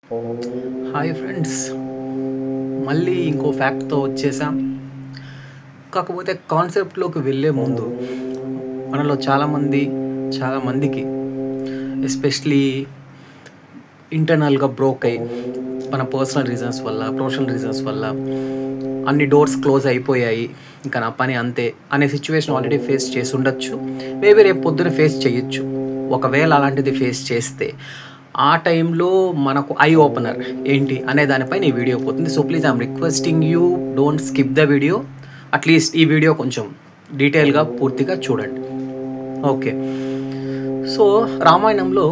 Hi friends, మళ్ళీ ఇంకో ఫ్యాక్ట్తో వచ్చేసాం. కాకపోతే కాన్సెప్ట్లోకి వెళ్ళే ముందు మనలో చాలామందికి ఎస్పెషలీ ఇంటర్నల్గా బ్రోక్ అయ్యి మన పర్సనల్ రీజన్స్ వల్ల, ప్రొఫెషనల్ రీజన్స్ వల్ల అన్ని డోర్స్ క్లోజ్ అయిపోయాయి, ఇంకా నా పని అంతే అనే సిచ్యువేషన్ ఆల్రెడీ ఫేస్ చేసి ఉండొచ్చు. మేబీ రేపు పొద్దున ఫేస్ చేయొచ్చు. ఒకవేళ అలాంటిది ఫేస్ చేస్తే ఆ టైంలో మనకు ఐ ఓపెనర్ ఏంటి అనే దానిపై ఈ వీడియో పోతుంది. So please I'm requesting you, don't skip the video. At least ఈ వీడియో కొంచెం డీటెయిల్గా పూర్తిగా చూడండి. ఓకే, సో రామాయణంలో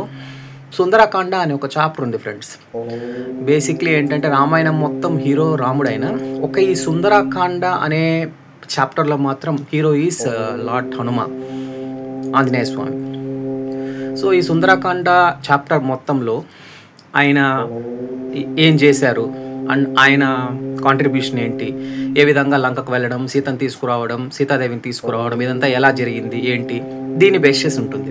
సుందరకాండ అనే ఒక చాప్టర్ ఉంది ఫ్రెండ్స్. బేసిక్లీ ఏంటంటే రామాయణం మొత్తం హీరో రాముడైనా ఈ సుందరకాండ అనే చాప్టర్లో మాత్రం hero is lord Hanuma, Anjaneya Swami. So ఈ సుందరకాండ చాప్టర్ మొత్తంలో ఆయన ఏం చేశారు అండ్ ఆయన కాంట్రిబ్యూషన్ ఏంటి, ఏ విధంగా లంకకు వెళ్ళడం, సీతాదేవిని తీసుకురావడం ఇదంతా ఎలా జరిగింది ఏంటి, దీన్ని బేస్ చేసి ఉంటుంది.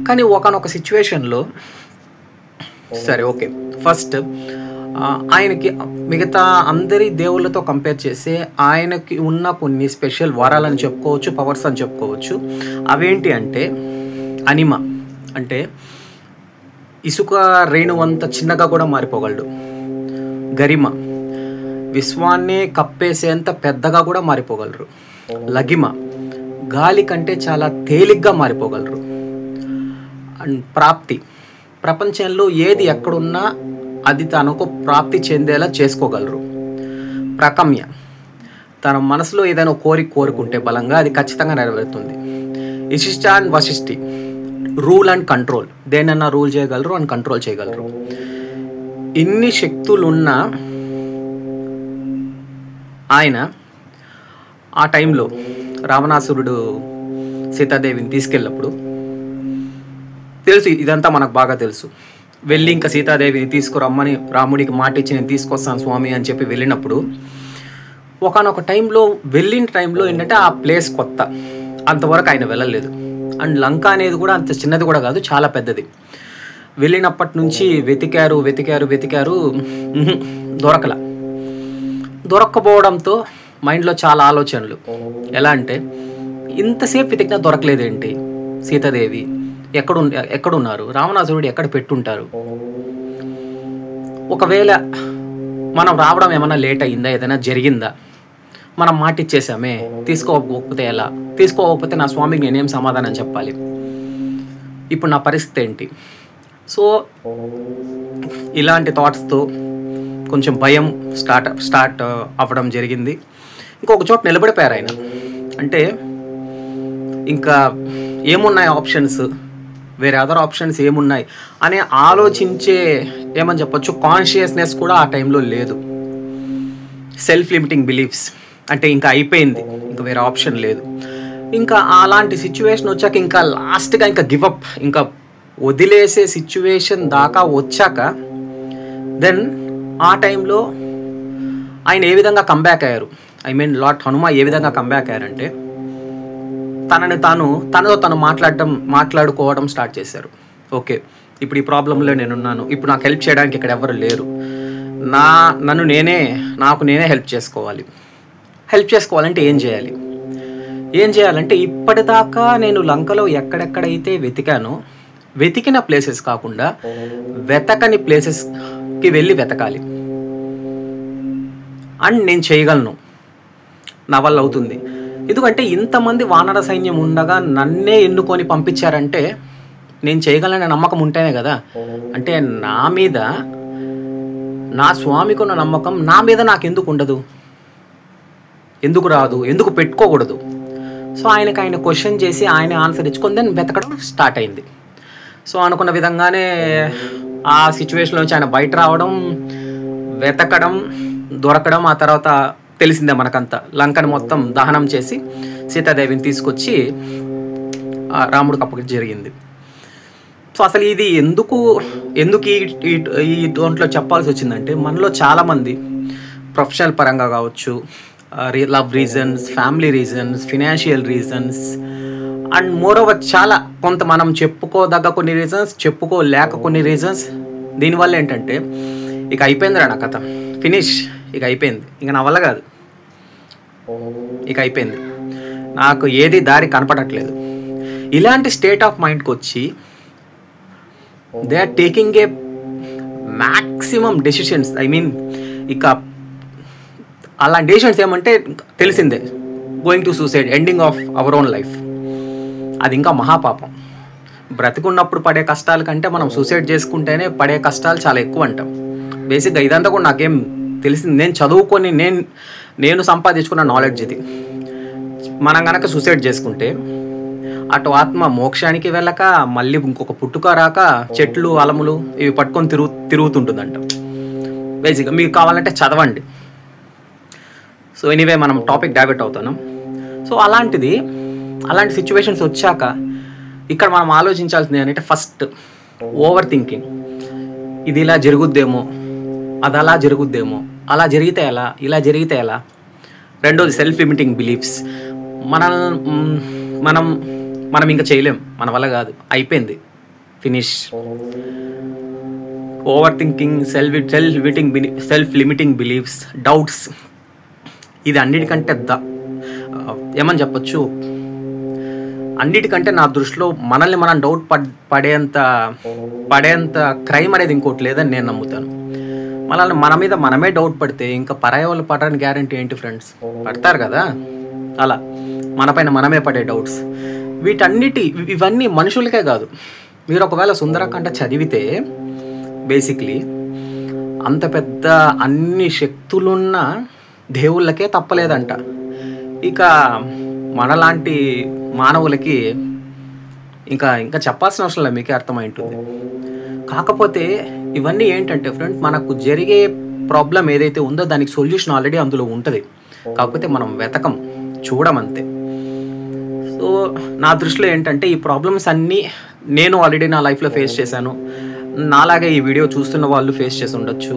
కానీ ఒకనొక సిచ్యువేషన్లో సరే ఓకే, ఫస్ట్ ఆయనకి మిగతా అందరి దేవుళ్ళతో కంపేర్ చేస్తే ఆయనకి ఉన్న కొన్ని స్పెషల్ వరాలని చెప్పుకోవచ్చు, పవర్స్ అని చెప్పుకోవచ్చు. అవేంటి అంటే అనిమ, అంటే ఇసుక రేణువంత చిన్నగా కూడా మారిపోగలడు. గరిమ, విశ్వాన్నే కప్పేసేంత పెద్దగా కూడా మారిపోగలరు. లగిమ, గాలి కంటే చాలా తేలిగ్గా మారిపోగలరు. అండ్ ప్రాప్తి, ప్రపంచంలో ఏది ఎక్కడున్నా అది తనకు ప్రాప్తి చెందేలా చేసుకోగలరు. ప్రకమ్య, తన మనసులో ఏదైనా కోరుకుంటే బలంగా అది ఖచ్చితంగా నెరవేరుతుంది. ఇశిష్ట అండ్ వశిష్ఠి, రూల్ అండ్ కంట్రోల్, దేనన్నా రూల్ చేయగలరు అండ్ కంట్రోల్ చేయగలరు. ఇన్ని శక్తులున్న ఆయన ఆ టైంలో రావణాసురుడు సీతాదేవిని తీసుకెళ్ళినప్పుడు తెలుసు, ఇదంతా మనకు బాగా తెలుసు. వెళ్ళి ఇంకా సీతాదేవిని తీసుకురమ్మని రాముడికి మాట ఇచ్చి నేను తీసుకొస్తాను స్వామి అని చెప్పి వెళ్ళినప్పుడు ఒకనొక వెళ్ళిన టైంలో ఏంటంటే ఆ ప్లేస్ కొత్త, అంతవరకు ఆయన వెళ్ళలేదు. అండ్ లంక అనేది కూడా అంత చిన్నది కూడా కాదు, చాలా పెద్దది. వెళ్ళినప్పటి నుంచి వెతికారు, దొరక్కపోవడంతో మైండ్లో చాలా ఆలోచనలు. ఎలా అంటే ఇంతసేపు వెతికినా దొరకలేదేంటి, సీతాదేవి ఎక్కడున్నారు, రావణాసురుడు ఎక్కడ పెట్టుంటారు, ఒకవేళ మనం రావడం ఏమైనా లేట్ అయ్యిందా, ఏదైనా జరిగిందా, మనం మాట ఇచ్చేసామే, తీసుకోకపోతే నా స్వామికి నేనేం సమాధానం చెప్పాలి, ఇప్పుడు నా పరిస్థితి ఏంటి. సో ఇలాంటి థాట్స్తో కొంచెం భయం స్టార్ట్ అవ్వడం జరిగింది. ఇంకొక చోట నిలబడిపోయారు ఆయన. అంటే ఇంకా ఏమున్నాయి ఆప్షన్స్, వేరే అదర్ ఆప్షన్స్ ఏమున్నాయి అని ఆలోచించే ఏమని చెప్పొచ్చు కాన్షియస్నెస్ కూడా ఆ టైంలో లేదు. సెల్ఫ్ లిమిటింగ్ బిలీఫ్స్, అంటే ఇంకా అయిపోయింది, ఇంకా వేరే ఆప్షన్ లేదు. ఇంకా అలాంటి సిచ్యువేషన్ వచ్చాక ఇంకా లాస్ట్గా ఇంకా గివప్, ఇంకా వదిలేసే సిచ్యువేషన్ దాకా వచ్చాక దెన్ ఆ టైంలో ఆయన ఏ విధంగా కంబ్యాక్ అయ్యారు, లార్డ్ హనుమ ఏ విధంగా కంబ్యాక్ అయ్యారంటే తనతో తను మాట్లాడుకోవడం స్టార్ట్ చేశారు. ఓకే, ఇప్పుడు ఈ ప్రాబ్లంలో నేనున్నాను, ఇప్పుడు నాకు హెల్ప్ చేయడానికి ఇక్కడ ఎవరు లేరు, నాకు నేనే హెల్ప్ చేసుకోవాలంటే ఏం చేయాలంటే ఇప్పటిదాకా నేను లంకలో ఎక్కడెక్కడైతే వెతికిన ప్లేసెస్ కాకుండా వెతకని ప్లేసెస్కి వెళ్ళి వెతకాలి. అండ్ నేను చేయగలను, నా వల్ల అవుతుంది. ఎందుకంటే ఇంతమంది వానర సైన్యం ఉండగా నన్నే ఎన్నుకొని పంపించారంటే నేను చేయగలనే నమ్మకం ఉంటేనే కదా. అంటే నా మీద నా స్వామికి ఉన్న నమ్మకం నా మీద నాకెందుకు ఉండదు, ఎందుకు రాదు, ఎందుకు పెట్టుకోకూడదు. సో ఆయన క్వశ్చన్ చేసి ఆయన ఆన్సర్ ఇచ్చుకొని దెన్ వెతకడం స్టార్ట్ అయింది. సో అనుకున్న విధంగానే ఆ సిచ్యువేషన్లోంచి ఆయన బయట రావడం, వెతకడం, దొరకడం, ఆ తర్వాత తెలిసిందే మనకంతా లంకను మొత్తం దహనం చేసి సీతాదేవిని తీసుకొచ్చి రాముడికి అప్పటి జరిగింది. సో అసలు ఇది ఎందుకు ఈ దాంట్లో చెప్పాల్సి వచ్చిందంటే మనలో చాలామంది ప్రొఫెషనల్ పరంగా కావచ్చు, love reasons, family reasons, financial reasons and more over చాలా కొంత మనం చెప్పుకోదగ్గ కొన్ని రీజన్స్, చెప్పుకోలేక కొన్ని రీజన్స్, దీనివల్ల ఏంటంటే ఇక అయిపోయిందిరా నా కథ, ఫినిష్, ఇక అయిపోయింది, ఇక నా వల్ల కాదు, ఇక అయిపోయింది, నాకు ఏది దారి కనపడట్లేదు. ఇలాంటి స్టేట్ ఆఫ్ మైండ్కి వచ్చి they are taking a maximum decisions. I mean ఇక అలాంటి డెసిషన్స్ ఏమంటే తెలిసిందే, going to suicide, ending of our own life. అది ఇంకా మహాపాపం. బ్రతికున్నప్పుడు పడే కష్టాల కంటే మనం సూసైడ్ చేసుకుంటేనే పడే కష్టాలు చాలా ఎక్కువ అంటాం. బేసిక్గా ఇదంతా కూడా నాకేం తెలిసింది, నేను చదువుకొని నేను సంపాదించుకున్న నాలెడ్జ్ ఇది. మనం కనుక సూసైడ్ చేసుకుంటే అటు ఆత్మ మోక్షానికి వెళ్ళక మళ్ళీ ఇంకొక పుట్టుక రాక చెట్లు అలములు ఇవి పట్టుకొని తిరుగుతుంటుందంట. బేసిక్గా మీకు కావాలంటే చదవండి. సో ఎనీవే మనం టాపిక్ డైవర్ట్ అవుతున్నాం. సో అలాంటి సిచ్యువేషన్స్ వచ్చాక ఇక్కడ మనం ఆలోచించాల్సింది ఏంటంటే, ఫస్ట్ ఓవర్ థింకింగ్. ఇది ఇలా జరుగుద్దేమో, అది అలా జరుగుద్దేమో, అలా జరిగితే ఎలా, ఇలా జరిగితే ఎలా. రెండోది సెల్ఫ్ లిమిటింగ్ బిలీఫ్స్. మనం ఇంకా చేయలేం, మన వల్ల కాదు, అయిపోయింది, finish. Over thinking, self limiting beliefs, doubts. ఇది అన్నిటికంటే ఏమని చెప్పచ్చు, అన్నిటికంటే నా దృష్టిలో మనల్ని మనం డౌట్ పడేంత క్రైమ్ అనేది ఇంకోటి లేదని నేను నమ్ముతాను. మనల్ని మన మీద మనమే డౌట్ పడితే ఇంకా పరాయి వాళ్ళు పడడానికి గ్యారంటీ ఏంటి ఫ్రెండ్స్? పడతారు కదా. అలా మనపైన మనమే పడే డౌట్స్, ఇవన్నీ మనుషులకే కాదు. మీరు ఒకవేళ సుందరకాండ చదివితే బేసిక్లీ అంత పెద్ద అన్ని శక్తులున్న దేవుళ్ళకే తప్పలేదంట. ఇక మనలాంటి మానవులకి ఇంకా చెప్పాల్సిన అవసరం లేదు, మీకే అర్థమై ఉంటుంది. కాకపోతే ఇవన్నీ ఏంటంటే ఫ్రెండ్స్, మనకు జరిగే ప్రాబ్లం ఏదైతే ఉందో దానికి సొల్యూషన్ ఆల్రెడీ అందులో ఉంటుంది. కాకపోతే మనం వెతకం, చూడమంతే. సో నా దృష్టిలో ఏంటంటే ఈ ప్రాబ్లమ్స్ అన్నీ నేను ఆల్రెడీ నా లైఫ్లో ఫేస్ చేశాను. నాలాగే ఈ వీడియో చూస్తున్న వాళ్ళు ఫేస్ చేసి ఉండొచ్చు.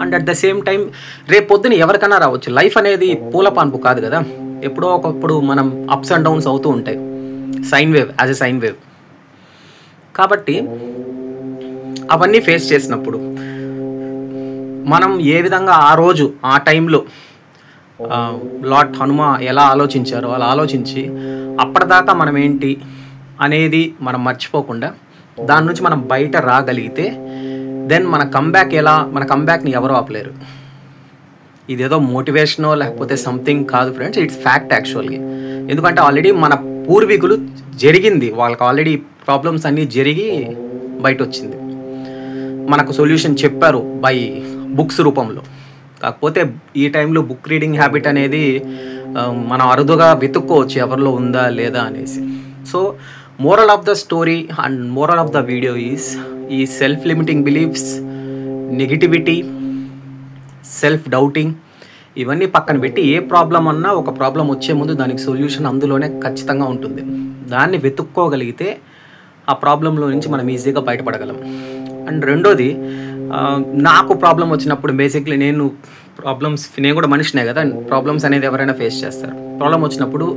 And at the same time రేపు పొద్దున ఎవరికైనా రావచ్చు. లైఫ్ అనేది పూల పాన్పు కాదు కదా. ఎప్పుడో ఒకప్పుడు మనం అప్స్ అండ్ డౌన్స్ అవుతూ ఉంటాయి, sine wave, as a sine wave. కాబట్టి అవన్నీ ఫేస్ చేసినప్పుడు మనం ఏ విధంగా ఆ రోజు ఆ టైంలో లార్డ్ హనుమ ఎలా ఆలోచించారో అలా ఆలోచించి అప్పటిదాకా మనం ఏంటి అనేది మనం మర్చిపోకుండా దాని నుంచి మనం బయట రాగలిగితే దెన్ మన కంబ్యాక్ని ఎవరో ఆపలేరు. ఇదేదో మోటివేషనో లేకపోతే సంథింగ్ కాదు ఫ్రెండ్స్, ఇట్స్ ఫ్యాక్ట్ యాక్చువల్గా. ఎందుకంటే ఆల్రెడీ మన పూర్వీకులు జరిగింది, వాళ్ళకి ఆల్రెడీ ప్రాబ్లమ్స్ అన్నీ జరిగి బయట వచ్చింది. మనకు సొల్యూషన్ చెప్పారు బై బుక్స్ రూపంలో. కాకపోతే ఈ టైంలో బుక్ రీడింగ్ హ్యాబిట్ అనేది మనం అరుదుగా వెతుక్కోవచ్చు ఎవరిలో ఉందా లేదా అనేసి. So moral of the story and moral of the video is ఈ self limiting beliefs, negativity, self doubting ఇవన్నీ పక్కన పెట్టి ఏ ప్రాబ్లం అన్నా ఒక ప్రాబ్లం వచ్చే ముందు దానికి సొల్యూషన్ అందులోనే ఖచ్చితంగా ఉంటుంది. దాన్ని వెతుక్కోగలిగితే ఆ ప్రాబ్లంలో నుంచి మనం ఈజీగా బయటపడగలం. అండ్ రెండోది, నాకు ప్రాబ్లం వచ్చినప్పుడు బేసిక్లీ నేను కూడా మనిషినే కదా, ప్రాబ్లమ్స్ అనేది ఎవరైనా ఫేస్ చేస్తారు. ప్రాబ్లం వచ్చినప్పుడు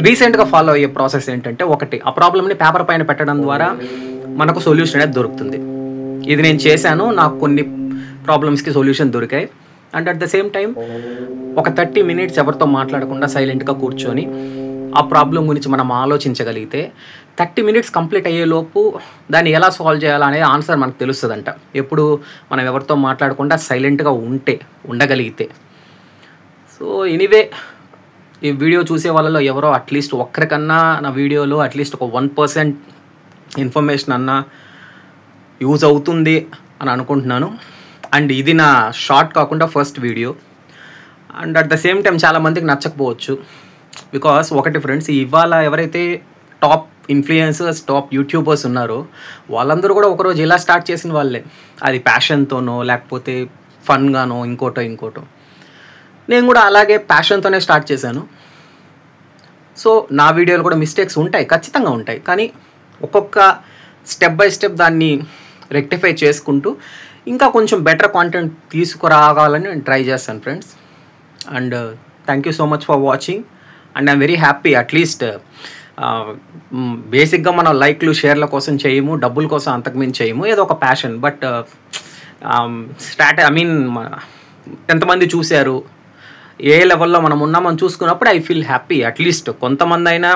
రీసెంట్గా ఫాలో అయ్యే ప్రాసెస్ ఏంటంటే, ఒకటి ఆ ప్రాబ్లమ్ని పేపర్ పైన పెట్టడం ద్వారా మనకు సొల్యూషన్ అనేది దొరుకుతుంది. ఇది నేను చేశాను, నాకు కొన్ని ప్రాబ్లమ్స్కి సొల్యూషన్ దొరికాయి. And at the same time ఒక 30 minutes ఎవరితో మాట్లాడకుండా సైలెంట్గా కూర్చొని ఆ ప్రాబ్లం గురించి మనం ఆలోచించగలిగితే 30 minutes కంప్లీట్ అయ్యేలోపు దాన్ని ఎలా సాల్వ్ చేయాలనే ఆన్సర్ మనకు తెలుస్తుందంట. ఎప్పుడు మనం ఎవరితో మాట్లాడకుండా సైలెంట్గా ఉండగలిగితే. సో ఎనీవే, ఈ వీడియో చూసే వాళ్ళలో ఎవరో అట్లీస్ట్ ఒక్కరికన్నా నా వీడియోలో అట్లీస్ట్ ఒక 1% ఇన్ఫర్మేషన్ అన్నా యూజ్ అవుతుంది అని అనుకుంటున్నాను. అండ్ ఇది నా షార్ట్ కాకుండా first video. And at the same time చాలామందికి నచ్చకపోవచ్చు. బికాస్ ఒకటి ఫ్రెండ్స్, ఇవాళ ఎవరైతే టాప్ ఇన్ఫ్లుయెన్సర్స్, టాప్ యూట్యూబర్స్ ఉన్నారో వాళ్ళందరూ కూడా ఒకరోజు ఇలా స్టార్ట్ చేసిన వాళ్ళే. అది ప్యాషన్తోనో లేకపోతే ఫన్గానో ఇంకోటో. నేను కూడా అలాగే ప్యాషన్తోనే స్టార్ట్ చేశాను. సో నా వీడియోలు కూడా మిస్టేక్స్ ఉంటాయి, ఖచ్చితంగా ఉంటాయి. కానీ ఒక్కొక్క స్టెప్ బై స్టెప్ దాన్ని రెక్టిఫై చేసుకుంటూ ఇంకా కొంచెం బెటర్ కాంటెంట్ తీసుకురావాలని నేను ట్రై చేస్తాను friends. And thank you so much for watching. And I'm very happy, at least బేసిక్గా మనం లైక్లు షేర్ల కోసం చేయము, డబ్బుల కోసం అంతకుమించి చేయము, ఏదో ఒక ప్యాషన్. బట్ ఎంతమంది చూశారు, ఏ లెవెల్లో మనం ఉన్నామని చూసుకున్నప్పుడు ఐ ఫీల్ హ్యాపీ. అట్లీస్ట్ కొంతమంది అయినా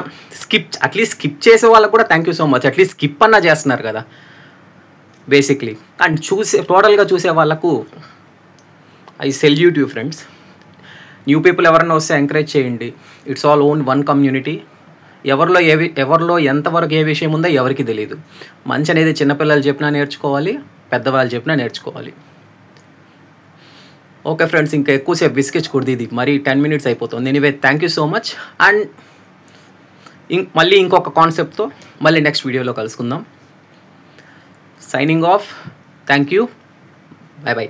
స్కిప్ చేసే వాళ్ళకు కూడా thank you so much. At least skip అన్నా చేస్తున్నారు కదా బేసిక్లీ. అండ్ టోటల్గా చూసే వాళ్ళకు I salute you friends. New people ఎవరైనా వస్తే ఎంకరేజ్ చేయండి. It's all own one community. ఎవరిలో ఎంతవరకు ఏ విషయం ఉందో ఎవరికి తెలియదు. మంచి అనేది చిన్నపిల్లలు చెప్పినా నేర్చుకోవాలి, పెద్దవాళ్ళు చెప్పినా నేర్చుకోవాలి. ఓకే ఫ్రెండ్స్, ఇంకా ఎక్కువసేపు విసిగించకూడదు, ఇది మరీ 10 minutes అయిపోతుంది. Anyway thank you so much. And మళ్ళీ ఇంకొక కాన్సెప్ట్తో మళ్ళీ నెక్స్ట్ వీడియోలో కలుసుకుందాం. Signing off. Thank you. By by.